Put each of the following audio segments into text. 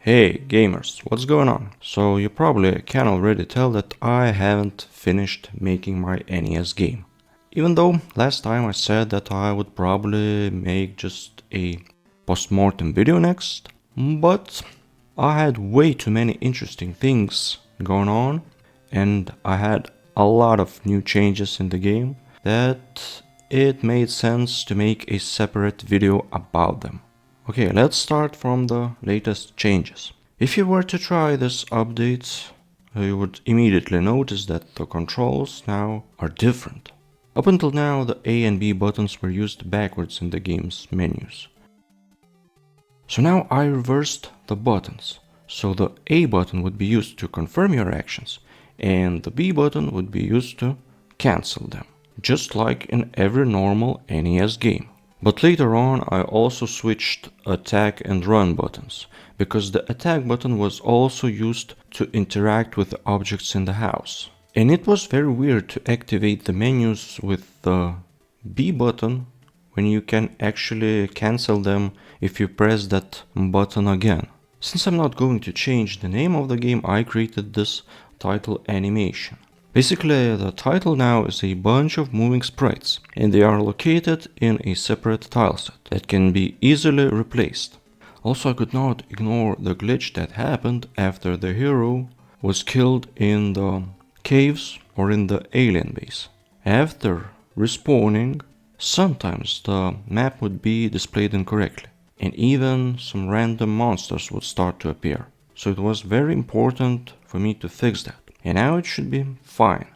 Hey gamers, what's going on? So you probably can already tell that I haven't finished making my NES game. Even though last time I said that I would probably make just a post-mortem video next, but I had way too many interesting things going on and I had a lot of new changes in the game that it made sense to make a separate video about them. Okay, let's start from the latest changes. If you were to try this update, you would immediately notice that the controls now are different. Up until now, the A and B buttons were used backwards in the game's menus. So now I reversed the buttons. So the A button would be used to confirm your actions, and the B button would be used to cancel them, just like in every normal NES game. But later on I also switched attack and run buttons, because the attack button was also used to interact with the objects in the house. And it was very weird to activate the menus with the B button when you can actually cancel them if you press that button again. Since I'm not going to change the name of the game, I created this title animation. Basically, the title now is a bunch of moving sprites, and they are located in a separate tileset that can be easily replaced. Also, I could not ignore the glitch that happened after the hero was killed in the caves or in the alien base. After respawning, sometimes the map would be displayed incorrectly, and even some random monsters would start to appear. So it was very important for me to fix that. And now it should be fine.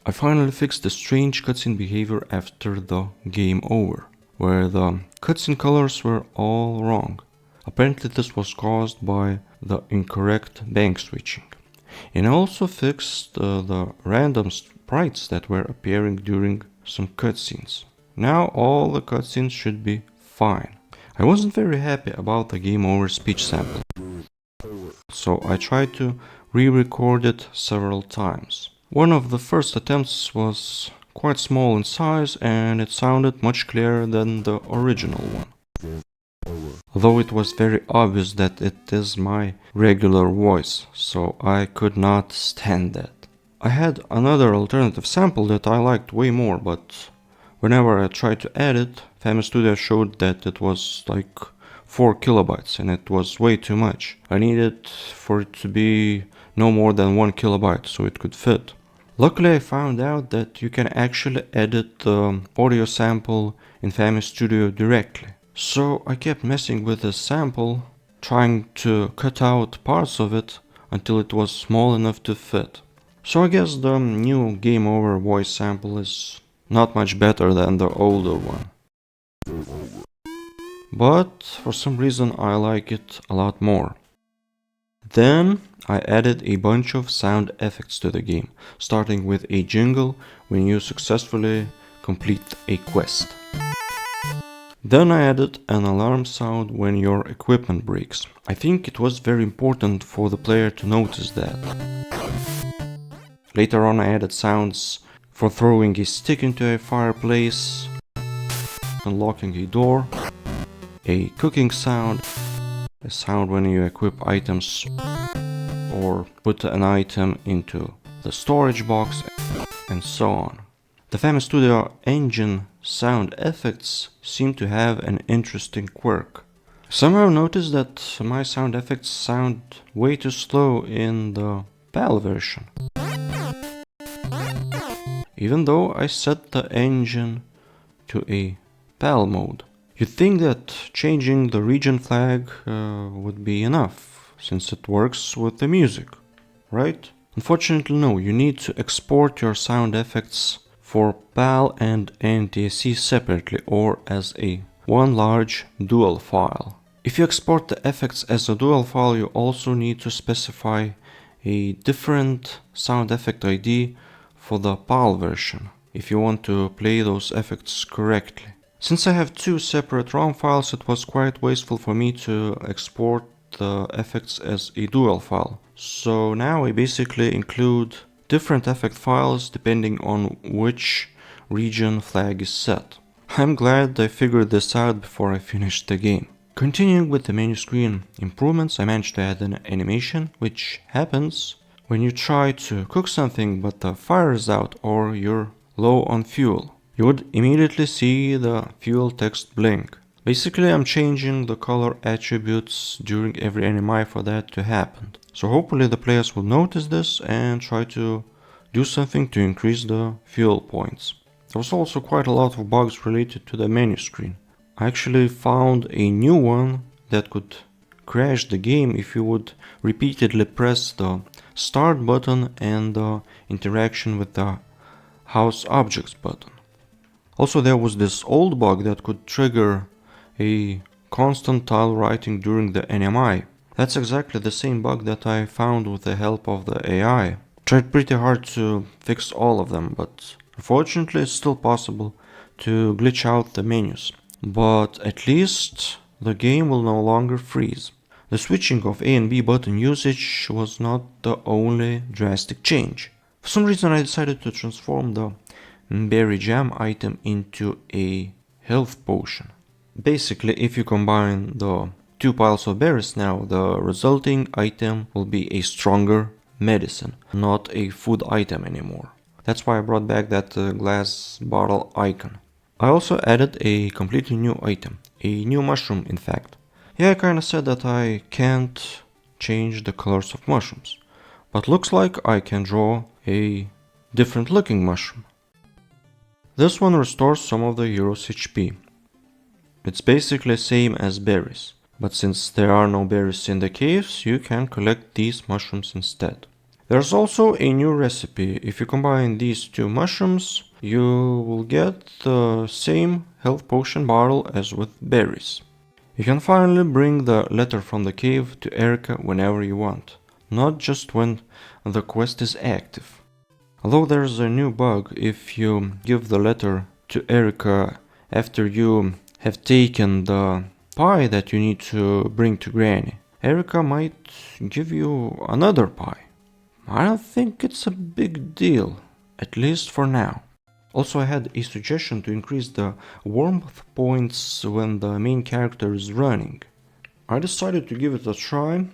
I finally fixed the strange cutscene behavior after the game over, where the cutscene colors were all wrong. Apparently this was caused by the incorrect bank switching. And I also fixed the random sprites that were appearing during some cutscenes. Now all the cutscenes should be fine. I wasn't very happy about the game over speech sample, so I tried to re-record it several times. One of the first attempts was quite small in size and it sounded much clearer than the original one. Though it was very obvious that it is my regular voice, so I could not stand that. I had another alternative sample that I liked way more, but whenever I tried to add it, Famous Studio showed that it was like 4 kilobytes and it was way too much. I needed for it to be no more than 1 kilobyte so it could fit. Luckily I found out that you can actually edit the audio sample in Famous Studio directly. So I kept messing with the sample, trying to cut out parts of it until it was small enough to fit. So I guess the new Game Over voice sample is not much better than the older one. But for some reason I like it a lot more. Then I added a bunch of sound effects to the game, starting with a jingle when you successfully complete a quest. Then I added an alarm sound when your equipment breaks. I think it was very important for the player to notice that. Later on I added sounds for throwing a stick into a fireplace, unlocking a door, a cooking sound, a sound when you equip items or put an item into the storage box, and so on. The Famous Studio engine sound effects seem to have an interesting quirk. I somehow noticed that my sound effects sound way too slow in the PAL version, even though I set the engine to a PAL mode. You'd think that changing the region flag would be enough, since it works with the music, right? Unfortunately no, you need to export your sound effects for PAL and NTSC separately or as a one large dual file. If you export the effects as a dual file, you also need to specify a different sound effect ID for the PAL version if you want to play those effects correctly. Since I have two separate ROM files, it was quite wasteful for me to export the effects as a dual file. So now I basically include different effect files depending on which region flag is set. I'm glad I figured this out before I finished the game. Continuing with the menu screen improvements, I managed to add an animation which happens when you try to cook something but the fire is out or you're low on fuel. You would immediately see the fuel text blink. Basically, I'm changing the color attributes during every animi for that to happen. So hopefully the players will notice this and try to do something to increase the fuel points. There was also quite a lot of bugs related to the menu screen. I actually found a new one that could crash the game if you would repeatedly press the start button and the interaction with the house objects button. Also, there was this old bug that could trigger a constant tile writing during the NMI. That's exactly the same bug that I found with the help of the AI. Tried pretty hard to fix all of them, but unfortunately it's still possible to glitch out the menus. But at least the game will no longer freeze. The switching of A and B button usage was not the only drastic change. For some reason I decided to transform the berry jam item into a health potion. Basically, if you combine the two piles of berries now, the resulting item will be a stronger medicine, not a food item anymore. That's why I brought back that glass bottle icon. I also added a completely new item, a new mushroom in fact. Yeah, I kinda said that I can't change the colors of mushrooms, but looks like I can draw a different looking mushroom. This one restores some of the hero's HP. It's basically same as berries, but since there are no berries in the caves, you can collect these mushrooms instead. There's also a new recipe. If you combine these two mushrooms, you will get the same health potion bottle as with berries. You can finally bring the letter from the cave to Erica whenever you want, not just when the quest is active. Although there's a new bug, if you give the letter to Erica after you have taken the pie that you need to bring to Granny, Erica might give you another pie. I don't think it's a big deal, at least for now. Also, I had a suggestion to increase the warmth points when the main character is running. I decided to give it a try,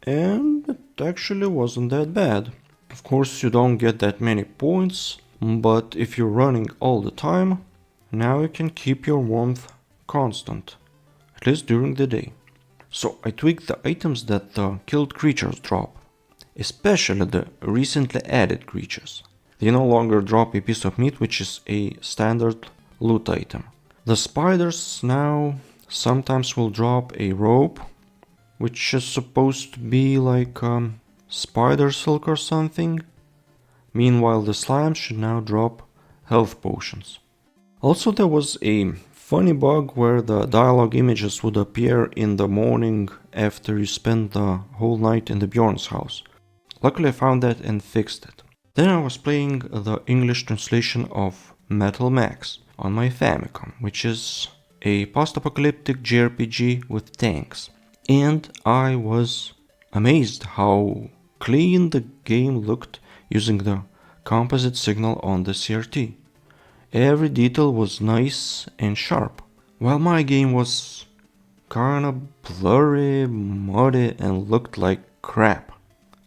and it actually wasn't that bad. Of course, you don't get that many points, but if you're running all the time, now you can keep your warmth constant, at least during the day. So I tweaked the items that the killed creatures drop, especially the recently added creatures. They no longer drop a piece of meat, which is a standard loot item. The spiders now sometimes will drop a rope, which is supposed to be like spider silk or something. Meanwhile, the slimes should now drop health potions. Also, there was a funny bug where the dialogue images would appear in the morning after you spent the whole night in the Bjorn's house. Luckily I found that and fixed it. Then I was playing the English translation of Metal Max on my Famicom, which is a post-apocalyptic JRPG with tanks. And I was amazed how clean the game looked using the composite signal on the CRT. Every detail was nice and sharp, while my game was kinda blurry, muddy, and looked like crap.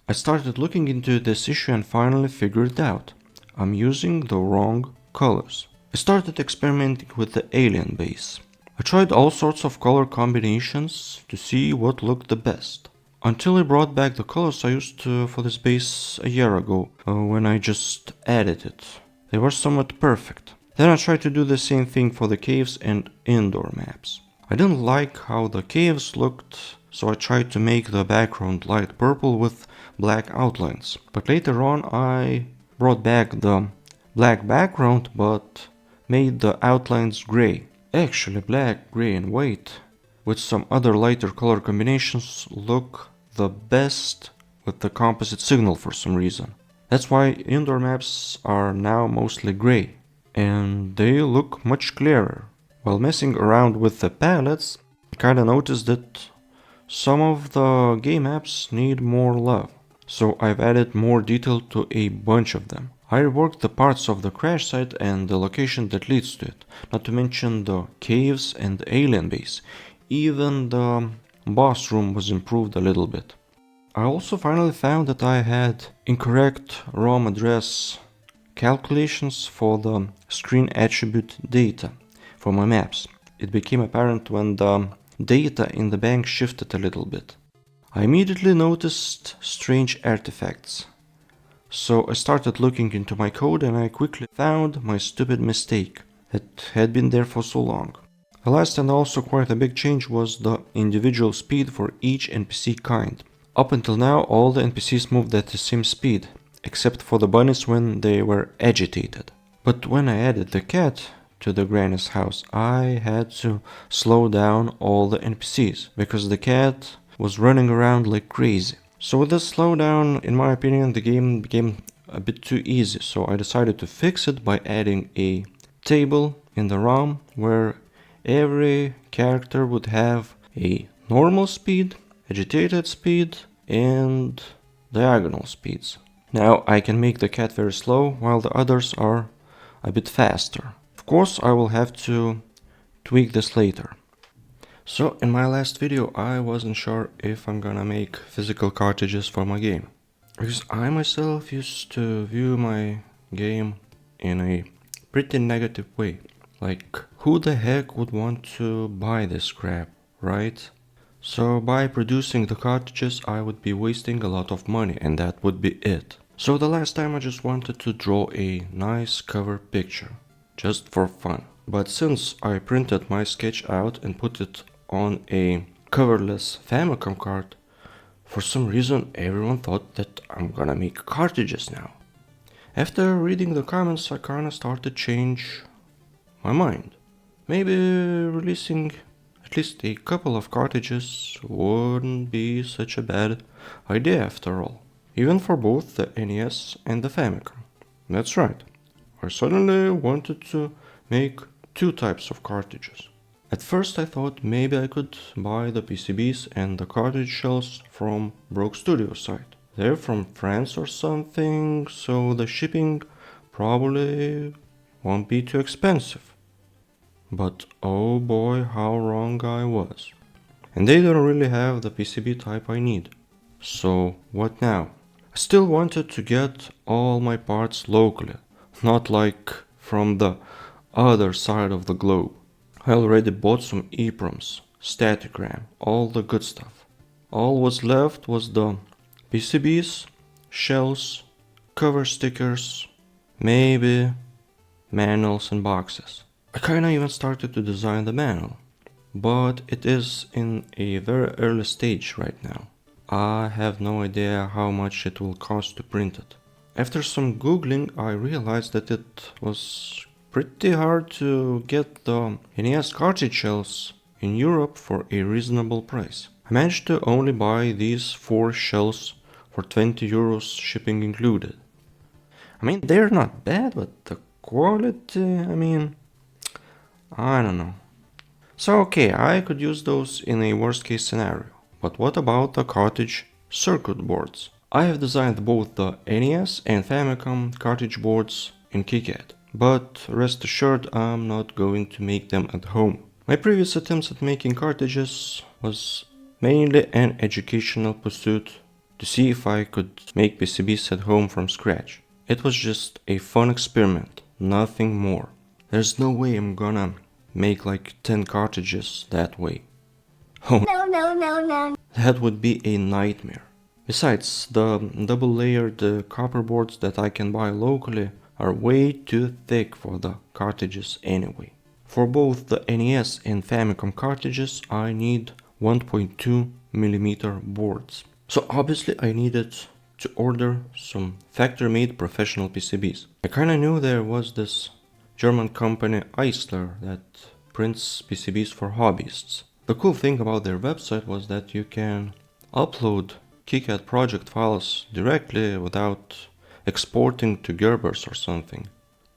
I started looking into this issue and finally figured it out. I'm using the wrong colors. I started experimenting with the alien base. I tried all sorts of color combinations to see what looked the best. Until I brought back the colors I used for this base a year ago, when I just added it. They were somewhat perfect. Then I tried to do the same thing for the caves and indoor maps. I didn't like how the caves looked, so I tried to make the background light purple with black outlines. But later on I brought back the black background but made the outlines gray. Actually, black, gray and white with some other lighter color combinations look the best with the composite signal for some reason. That's why indoor maps are now mostly gray, and they look much clearer. While messing around with the palettes, I kinda noticed that some of the game maps need more love, so I've added more detail to a bunch of them. I reworked the parts of the crash site and the location that leads to it, not to mention the caves and the alien base. Even the boss room was improved a little bit. I also finally found that I had incorrect ROM address calculations for the screen attribute data for my maps. It became apparent when the data in the bank shifted a little bit. I immediately noticed strange artifacts. So I started looking into my code and I quickly found my stupid mistake that had been there for so long. The last and also quite a big change was the individual speed for each NPC kind. Up until now all the NPCs moved at the same speed, except for the bunnies when they were agitated. But when I added the cat to the granny's house, I had to slow down all the NPCs, because the cat was running around like crazy. So with this slowdown, in my opinion, the game became a bit too easy, so I decided to fix it by adding a table in the ROM where every character would have a normal speed, agitated speed, and diagonal speeds. Now I can make the cat very slow while the others are a bit faster. Of course, I will have to tweak this later. So in my last video I wasn't sure if I'm gonna make physical cartridges for my game, because I myself used to view my game in a pretty negative way. Like, who the heck would want to buy this crap, right? So by producing the cartridges I would be wasting a lot of money, and that would be it. So the last time I just wanted to draw a nice cover picture, just for fun. But since I printed my sketch out and put it on a coverless Famicom card, for some reason everyone thought that I'm gonna make cartridges now. After reading the comments I kinda started to change my mind. Maybe releasing at least a couple of cartridges wouldn't be such a bad idea after all. Even for both the NES and the Famicom. That's right, I suddenly wanted to make two types of cartridges. At first I thought maybe I could buy the PCBs and the cartridge shells from Broke Studio site. They're from France or something, so the shipping probably won't be too expensive. But oh boy, how wrong I was. And they don't really have the PCB type I need. So what now? I still wanted to get all my parts locally, not like from the other side of the globe. I already bought some EEPROMs, static RAM, all the good stuff. All was left was the PCBs, shells, cover stickers, maybe manuals and boxes. I kinda even started to design the manual, but it is in a very early stage right now. I have no idea how much it will cost to print it. After some googling I realized that it was pretty hard to get the NES cartridge shells in Europe for a reasonable price. I managed to only buy these 4 shells for 20 euros, shipping included. I mean, they're not bad, but the quality, I don't know. So okay, I could use those in a worst case scenario. But what about the cartridge circuit boards? I have designed both the NES and Famicom cartridge boards in KiCad. But rest assured, I'm not going to make them at home. My previous attempts at making cartridges was mainly an educational pursuit to see if I could make PCBs at home from scratch. It was just a fun experiment, nothing more. There's no way I'm gonna make like 10 cartridges that way. Oh no. That would be a nightmare. Besides, the double-layered copper boards that I can buy locally are way too thick for the cartridges anyway. For both the NES and Famicom cartridges I need 1.2mm boards. So obviously I needed to order some factory-made professional PCBs. I kinda knew there was this German company Eisler that prints PCBs for hobbyists. The cool thing about their website was that you can upload KiCad project files directly without exporting to Gerbers or something.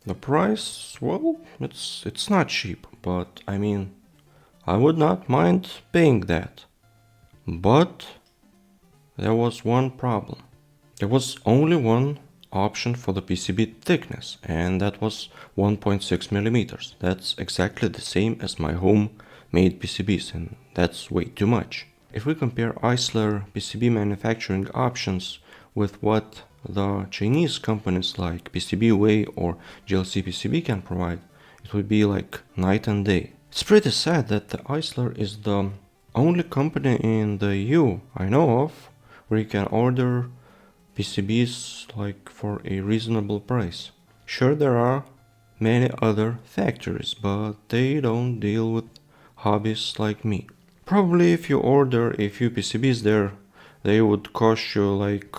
The price, well, it's not cheap, but I mean, I would not mind paying that. But there was one problem. There was only one option for the PCB thickness, and that was 1.6mm. That's exactly the same as my home made PCBs, and that's way too much. If we compare Isler PCB manufacturing options with what the Chinese companies like PCBWay or GLC PCB can provide, it would be like night and day. It's pretty sad that the Isler is the only company in the EU I know of where you can order PCBs like for a reasonable price. Sure, there are many other factories, but they don't deal with hobbyists like me. Probably if you order a few PCBs there, they would cost you like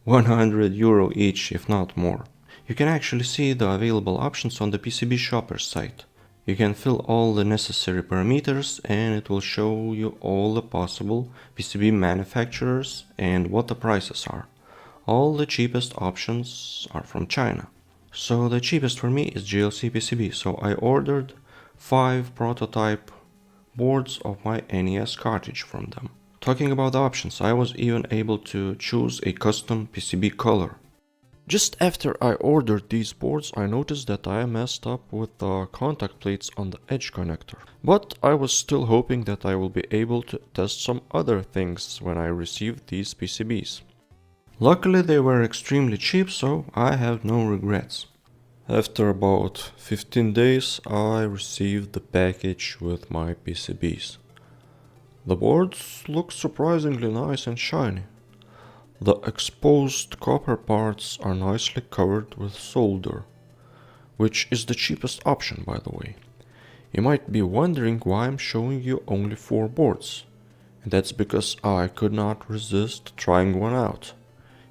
100 euro each, if not more. You can actually see the available options on the PCB Shopper site. You can fill all the necessary parameters and it will show you all the possible PCB manufacturers and what the prices are. All the cheapest options are from China. So the cheapest for me is GLC PCB, so I ordered 5 prototype boards of my NES cartridge from them. Talking about the options, I was even able to choose a custom PCB color. Just after I ordered these boards, I noticed that I messed up with the contact plates on the edge connector. But I was still hoping that I will be able to test some other things when I received these PCBs. Luckily they were extremely cheap, so I have no regrets. After about 15 days I received the package with my PCBs. The boards look surprisingly nice and shiny. The exposed copper parts are nicely covered with solder, which is the cheapest option, by the way. You might be wondering why I'm showing you only 4 boards, and that's because I could not resist trying one out.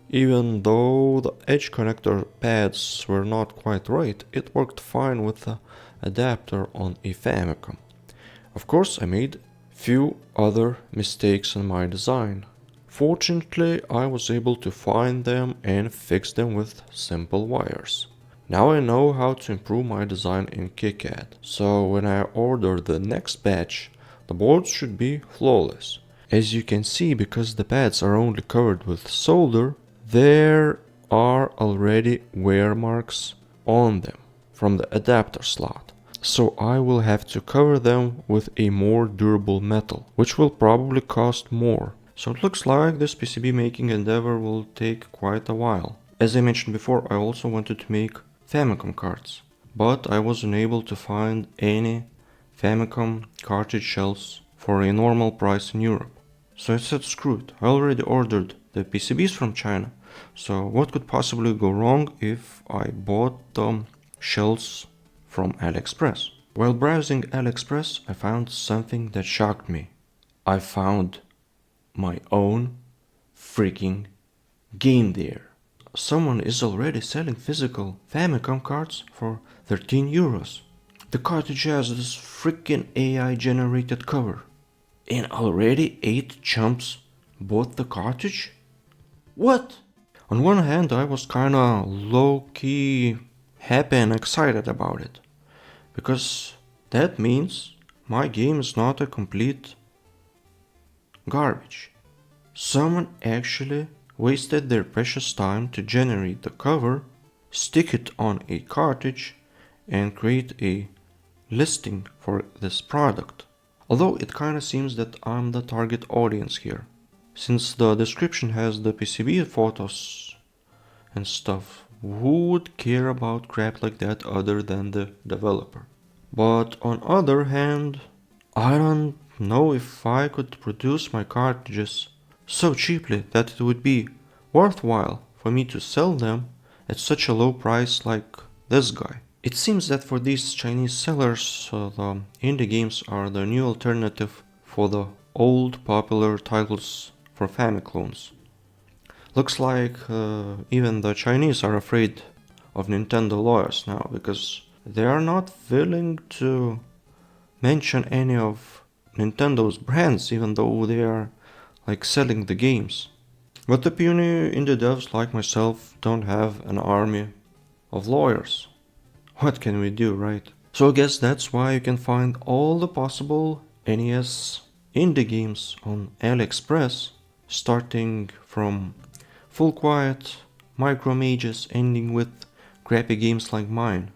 Even though the edge connector pads were not quite right, it worked fine with the adapter on a Famicom. Of course, I made few other mistakes in my design. Fortunately, I was able to find them and fix them with simple wires. Now I know how to improve my design in KiCad, so when I order the next batch, the boards should be flawless. As you can see, because the pads are only covered with solder, there are already wear marks on them from the adapter slot. So I will have to cover them with a more durable metal, which will probably cost more. So it looks like this PCB making endeavor will take quite a while. As I mentioned before, I also wanted to make Famicom cards, but I wasn't able to find any Famicom cartridge shells for a normal price in Europe. So I said screw it, I already ordered the PCBs from China, so what could possibly go wrong if I bought the shells from AliExpress? While browsing AliExpress, I found something that shocked me. I found my own freaking game there. Someone is already selling physical Famicom cards for 13 euros. The cartridge has this freaking AI generated cover. And already 8 chumps bought the cartridge? What? On one hand, I was kinda low-key happy and excited about it, because that means my game is not a complete garbage. Someone actually wasted their precious time to generate the cover, stick it on a cartridge, and create a listing for this product. Although it kinda seems that I'm the target audience here, since the description has the PCB photos and stuff. Who would care about crap like that other than the developer? But on other hand, I don't know if I could produce my cartridges so cheaply that it would be worthwhile for me to sell them at such a low price like this guy. It seems that for these Chinese sellers, the indie games are the new alternative for the old popular titles for Famiclones. Looks like even the Chinese are afraid of Nintendo lawyers now, because they are not willing to mention any of Nintendo's brands, even though they are like selling the games. But the puny indie devs like myself don't have an army of lawyers. What can we do, right? So I guess that's why you can find all the possible NES indie games on AliExpress, starting from Full Quiet, Micro Mages, ending with crappy games like mine,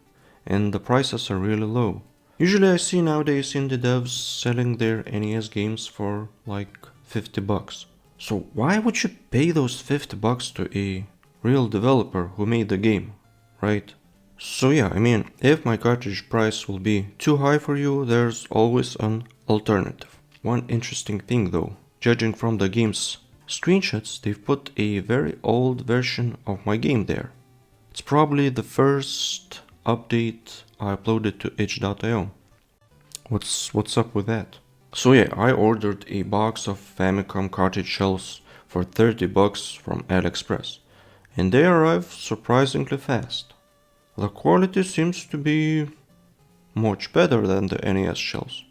and the prices are really low. Usually I see nowadays indie devs selling their NES games for like $50. So why would you pay those $50 to a real developer who made the game, right? So yeah, I mean, if my cartridge price will be too high for you, there's always an alternative. One interesting thing though, judging from the game's screenshots, they've put a very old version of my game there. It's probably the first update I uploaded to itch.io. What's up with that? So yeah, I ordered a box of Famicom cartridge shells for $30 from AliExpress, and they arrived surprisingly fast. The quality seems to be much better than the NES shells.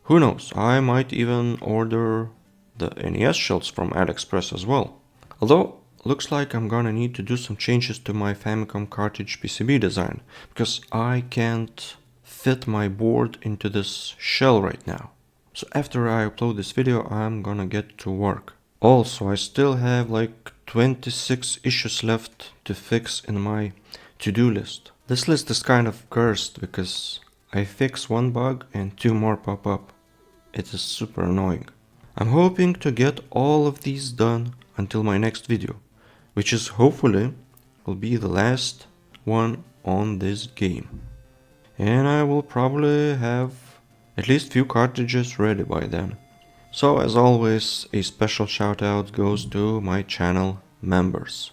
Who knows, I might even order the NES shells from AliExpress as well. Although, looks like I'm gonna need to do some changes to my Famicom cartridge PCB design, because I can't fit my board into this shell right now. So after I upload this video, I'm gonna get to work. Also, I still have like 26 issues left to fix in my to-do list. This list is kind of cursed because I fix one bug and two more pop up. It is super annoying. I'm hoping to get all of these done until my next video, which is hopefully will be the last one on this game. And I will probably have at least few cartridges ready by then. So as always, a special shout out goes to my channel members.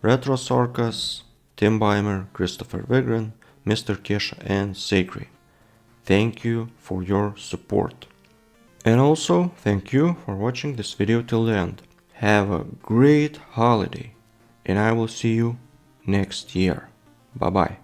Retro Sorkas, Tim Beimer, Christopher Vigran, Mr. Kesha and Sakri. Thank you for your support. And also, thank you for watching this video till the end. Have a great holiday, and I will see you next year. Bye bye.